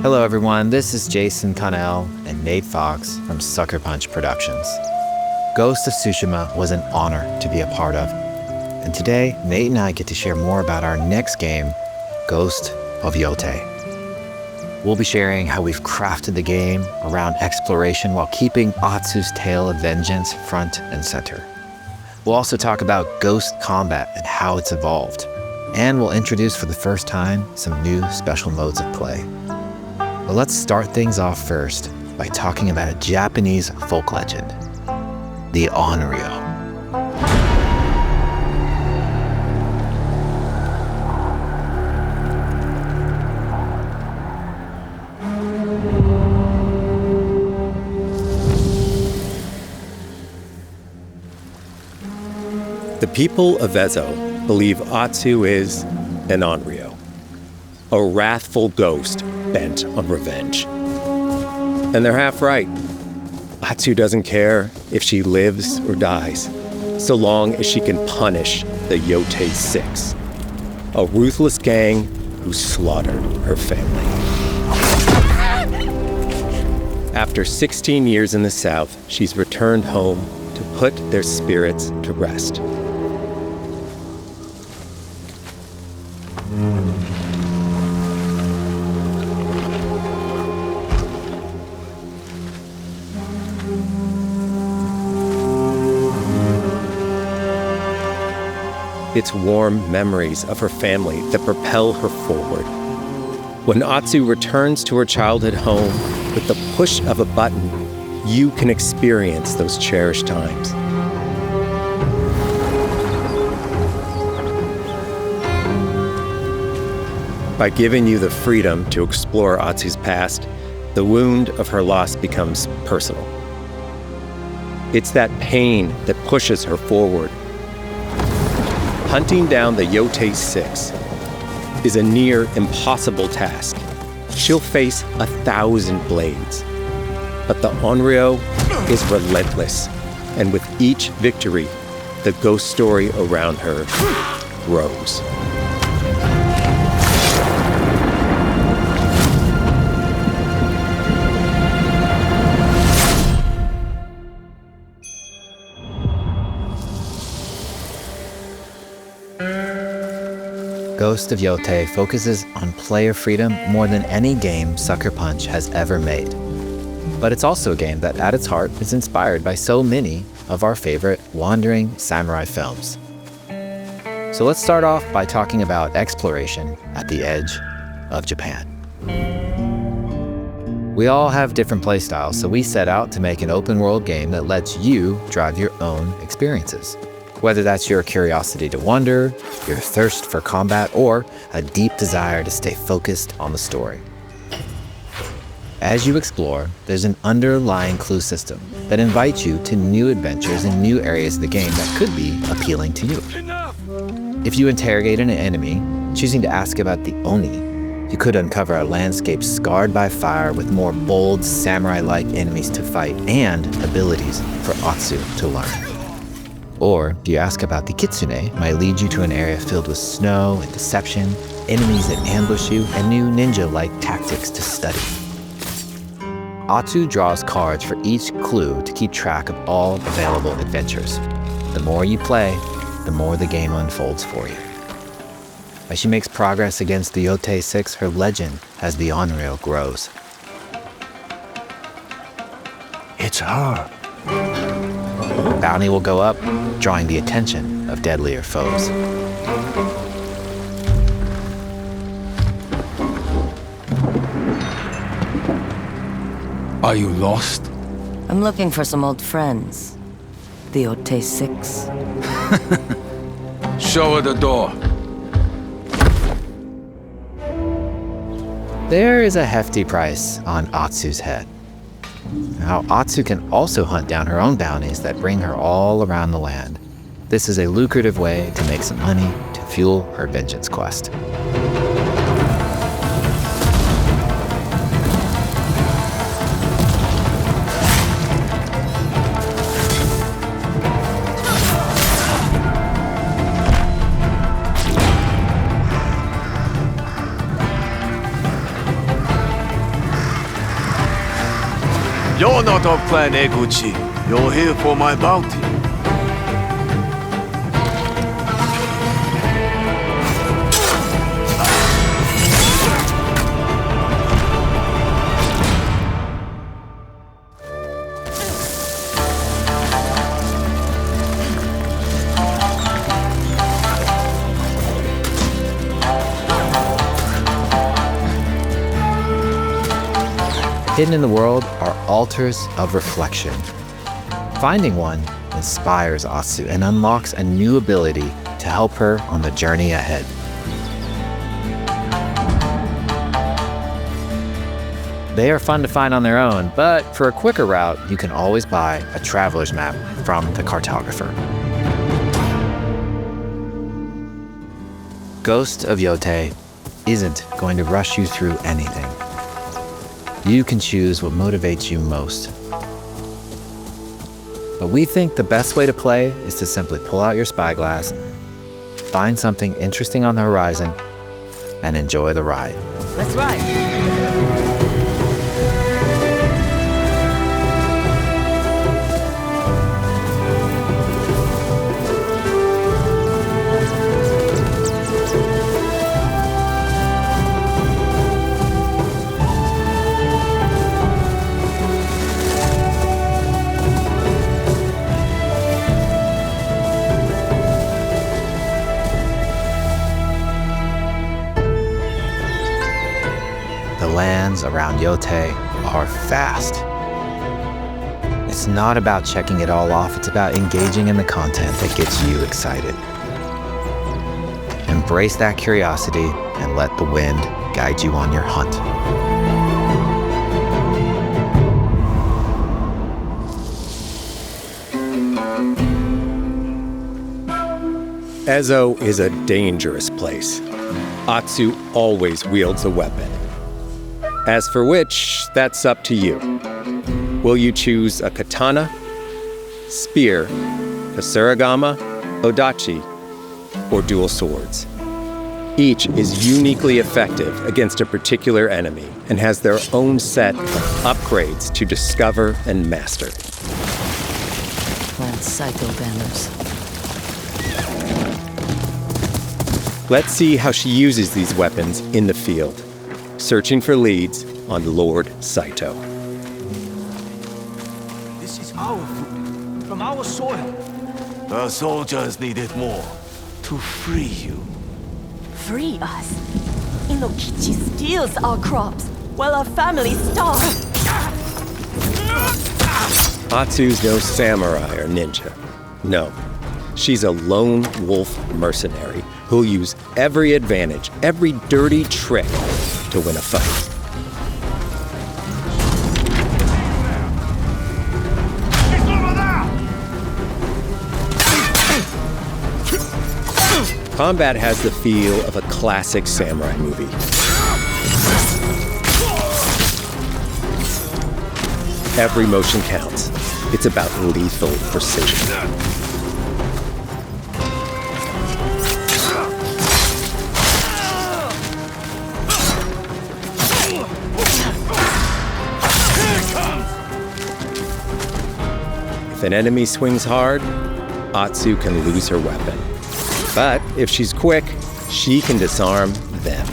Hello everyone, this is Jason Connell and Nate Fox from Sucker Punch Productions. Ghost of Tsushima was an honor to be a part of. And today, Nate and I get to share more about our next game, Ghost of Yōtei. We'll be sharing how we've crafted the game around exploration while keeping Atsu's tale of vengeance front and center. We'll also talk about ghost combat and how it's evolved. And we'll introduce for the first time some new special modes of play. But let's start things off first by talking about a Japanese folk legend, the anuncia. The people of Ezo believe Atsu is an anuncia, a wrathful ghost bent on revenge. And they're half right. Atsu doesn't care if she lives or dies, so long as she can punish the Yōtei Six, a ruthless gang who slaughtered her family. After 16 years in the south, she's returned home to put their spirits to rest. It's warm memories of her family that propel her forward. When Atsu returns to her childhood home, with the push of a button, you can experience those cherished times. By giving you the freedom to explore Atsu's past, the wound of her loss becomes personal. It's that pain that pushes her forward. Hunting down the Yōtei Six is a near impossible task. She'll face 1,000 blades. But the anuncia is relentless, and with each victory, the ghost story around her grows. Ghost of Yōtei focuses on player freedom more than any game Sucker Punch has ever made. But it's also a game that, at its heart, is inspired by so many of our favorite wandering samurai films. So let's start off by talking about exploration at the edge of Japan. We all have different playstyles, so we set out to make an open-world game that lets you drive your own experiences. Whether that's your curiosity to wander, your thirst for combat, or a deep desire to stay focused on the story. As you explore, there's an underlying clue system that invites you to new adventures in new areas of the game that could be appealing to you. If you interrogate an enemy, choosing to ask about the Oni, you could uncover a landscape scarred by fire with more bold, samurai-like enemies to fight and abilities for Atsu to learn. Or, if you ask about the Kitsune, might lead you to an area filled with snow and deception, enemies that ambush you, and new ninja-like tactics to study. Atsu draws cards for each clue to keep track of all available adventures. The more you play, the more the game unfolds for you. As she makes progress against the Yōtei Six, her legend as the anuncia grows. It's her. Bounty will go up, drawing the attention of deadlier foes. Are you lost? I'm looking for some old friends. The Yōtei Six. Show her the door. There is a hefty price on Atsu's head. Now, Atsu can also hunt down her own bounties that bring her all around the land. This is a lucrative way to make some money to fuel her vengeance quest. You're not of Clan Eguchi. You're here for my bounty. Hidden in the world are altars of reflection. Finding one inspires Atsu and unlocks a new ability to help her on the journey ahead. They are fun to find on their own, but for a quicker route, you can always buy a traveler's map from the cartographer. Ghost of Yōtei isn't going to rush you through anything. You can choose what motivates you most. But we think the best way to play is to simply pull out your spyglass, find something interesting on the horizon, and enjoy the ride. Let's ride. The lands around Yōtei are vast. It's not about checking it all off, it's about engaging in the content that gets you excited. Embrace that curiosity and let the wind guide you on your hunt. Ezo is a dangerous place. Atsu always wields a weapon. As for which, that's up to you. Will you choose a katana, spear, a surigama, odachi, or dual swords? Each is uniquely effective against a particular enemy and has their own set of upgrades to discover and master. Plant psycho banners. Let's see how she uses these weapons in the field. Searching for leads on Lord Saito. This is our food, from our soil. The soldiers need it more to free you. Free us. Inokichi steals our crops while our families starve. Atsu's no samurai or ninja. No, she's a lone wolf mercenary who'll use every advantage, every dirty trick to win a fight. Combat has the feel of a classic samurai movie. Every motion counts. It's about lethal precision. If an enemy swings hard, Atsu can lose her weapon. But if she's quick, she can disarm them.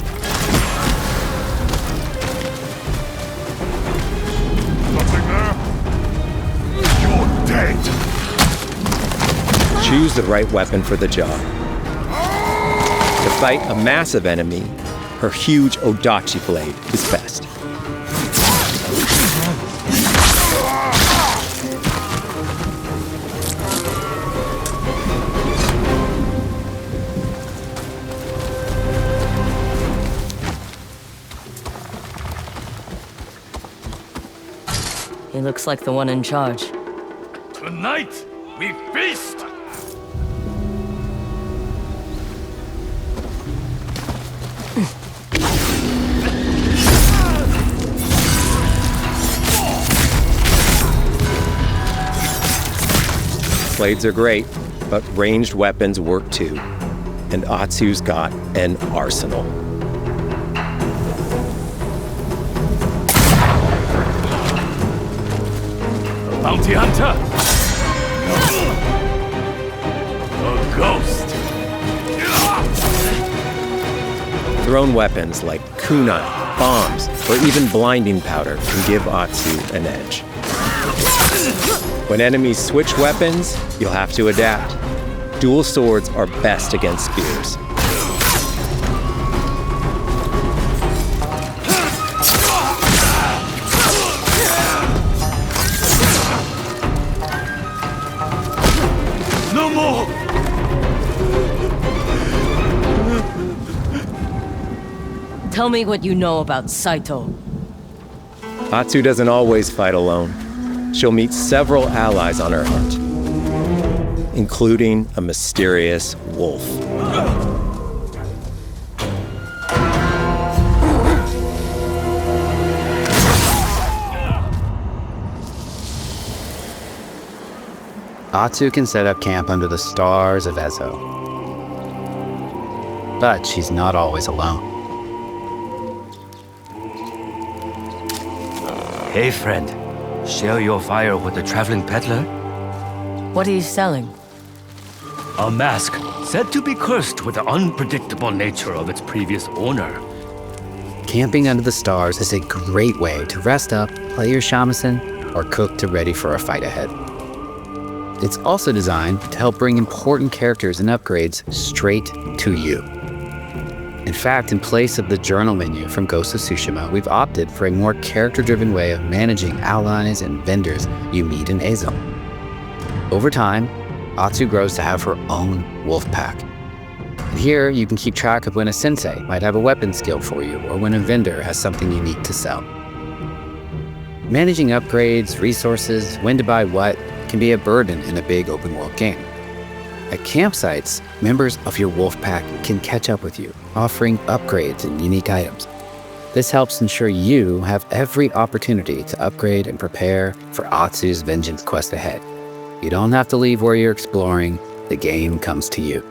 Nothing there? You're dead! Choose the right weapon for the job. To fight a massive enemy, her huge odachi blade is best. He looks like the one in charge. Tonight, we feast! Blades are great, but ranged weapons work too. And Atsu's got an arsenal. bounty hunter? A ghost? Thrown weapons like kunai, bombs, or even blinding powder can give Atsu an edge. When enemies switch weapons, you'll have to adapt. Dual swords are best against spears. No more! Tell me what you know about Saito. Atsu doesn't always fight alone. She'll meet several allies on her hunt, including a mysterious wolf. Atsu can set up camp under the stars of Ezo. But she's not always alone. Hey friend, share your fire with the traveling peddler? What are you selling? A mask said to be cursed with the unpredictable nature of its previous owner. Camping under the stars is a great way to rest up, play your shamisen, or cook to ready for a fight ahead. It's also designed to help bring important characters and upgrades straight to you. In fact, in place of the journal menu from Ghost of Tsushima, we've opted for a more character-driven way of managing allies and vendors you meet in Ezo. Over time, Atsu grows to have her own wolf pack. And here, you can keep track of when a sensei might have a weapon skill for you, or when a vendor has something unique to sell. Managing upgrades, resources, when to buy what, can be a burden in a big open-world game. At campsites, members of your wolf pack can catch up with you, offering upgrades and unique items. This helps ensure you have every opportunity to upgrade and prepare for Atsu's vengeance quest ahead. You don't have to leave where you're exploring, the game comes to you.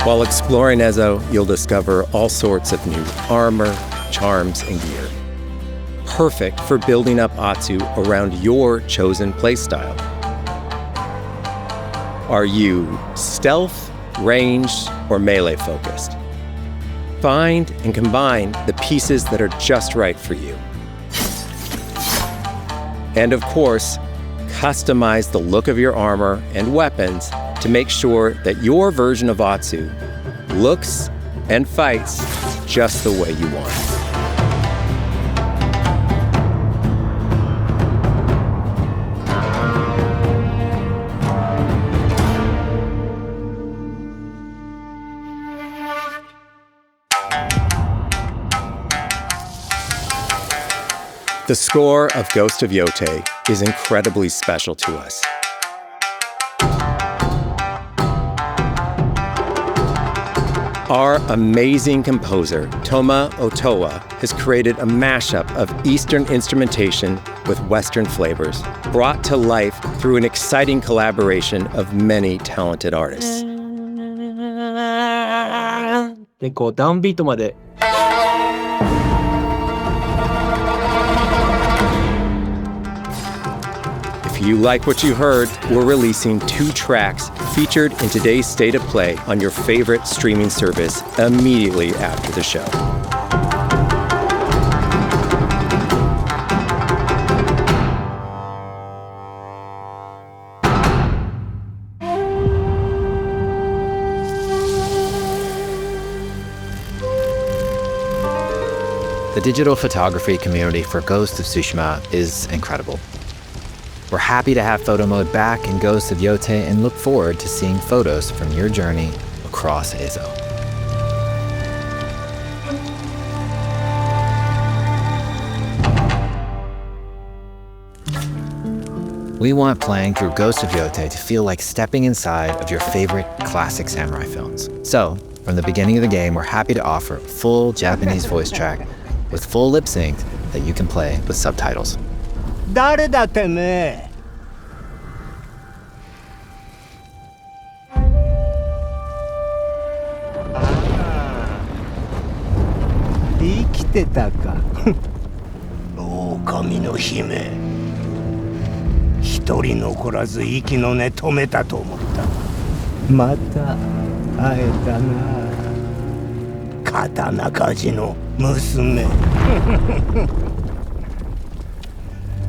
While exploring Ezo, you'll discover all sorts of new armor, charms, and gear. Perfect for building up Atsu around your chosen playstyle. Are you stealth, ranged, or melee focused? Find and combine the pieces that are just right for you. And of course, customize the look of your armor and weapons to make sure that your version of Atsu looks and fights just the way you want. The score of Ghost of Yōtei is incredibly special to us. Our amazing composer, Toma Otoa, has created a mashup of Eastern instrumentation with Western flavors, brought to life through an exciting collaboration of many talented artists. で、こうダウンビートまで If you like what you heard, we're releasing 2 tracks featured in today's State of Play on your favorite streaming service immediately after the show. The digital photography community for Ghost of Tsushima is incredible. We're happy to have photo mode back in Ghost of Yōtei and look forward to seeing photos from your journey across Ezo. We want playing through Ghost of Yōtei to feel like stepping inside of your favorite classic samurai films. So, from the beginning of the game, we're happy to offer a full Japanese voice track with full lip sync that you can play with subtitles. 誰だてめえ 生きてたか。狼の姫。一人残らず息の根止めたと思った。また会えたな。刀鍛冶の娘。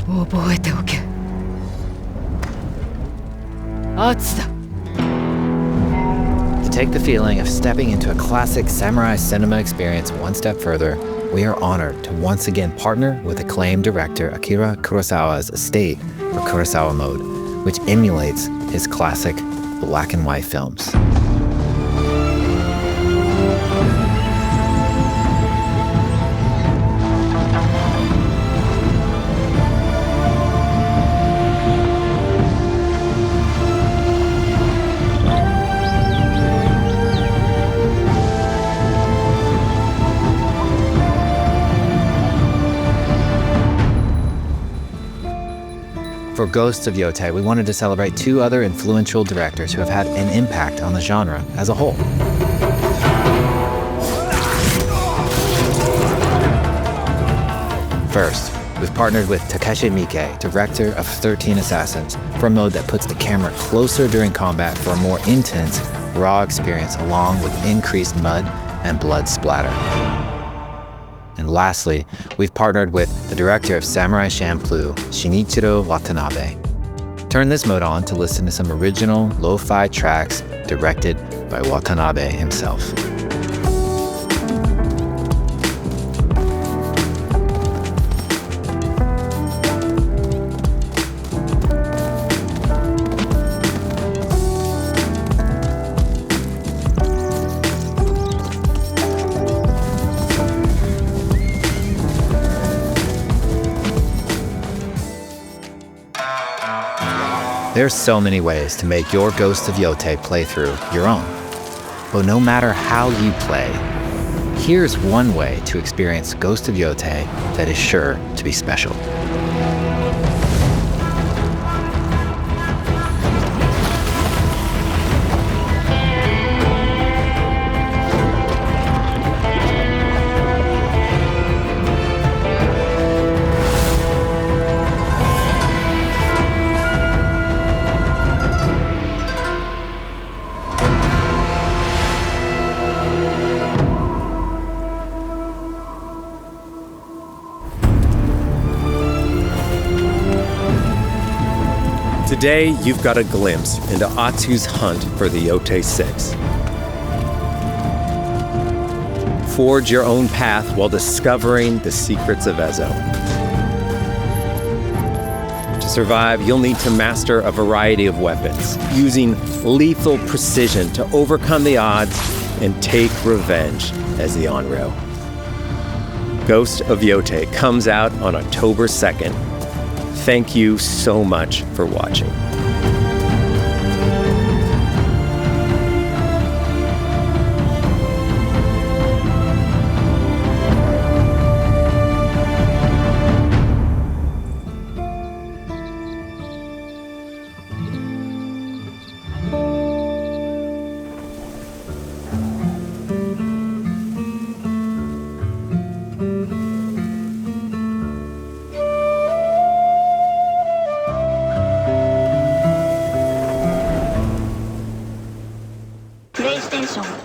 覚えておけ。アツだ。To take the feeling of stepping into a classic samurai cinema experience one step further, we are honored to once again partner with acclaimed director Akira Kurosawa's estate for Kurosawa Mode, which emulates his classic black and white films. For Ghost of Yōtei, we wanted to celebrate two other influential directors who have had an impact on the genre as a whole. First, we've partnered with Takeshi Miike, director of 13 Assassins, for a mode that puts the camera closer during combat for a more intense, raw experience along with increased mud and blood splatter. And lastly, we've partnered with the director of Samurai Champloo, Shinichiro Watanabe. Turn this mode on to listen to some original lo-fi tracks directed by Watanabe himself. There's so many ways to make your Ghost of Yōtei playthrough your own. But no matter how you play, here's one way to experience Ghost of Yōtei that is sure to be special. Today, you've got a glimpse into Atsu's hunt for the Yōtei 6. Forge your own path while discovering the secrets of Ezo. To survive, you'll need to master a variety of weapons, using lethal precision to overcome the odds and take revenge as the Onryo. Ghost of Yōtei comes out on October 2nd. Thank you so much for watching. PlayStation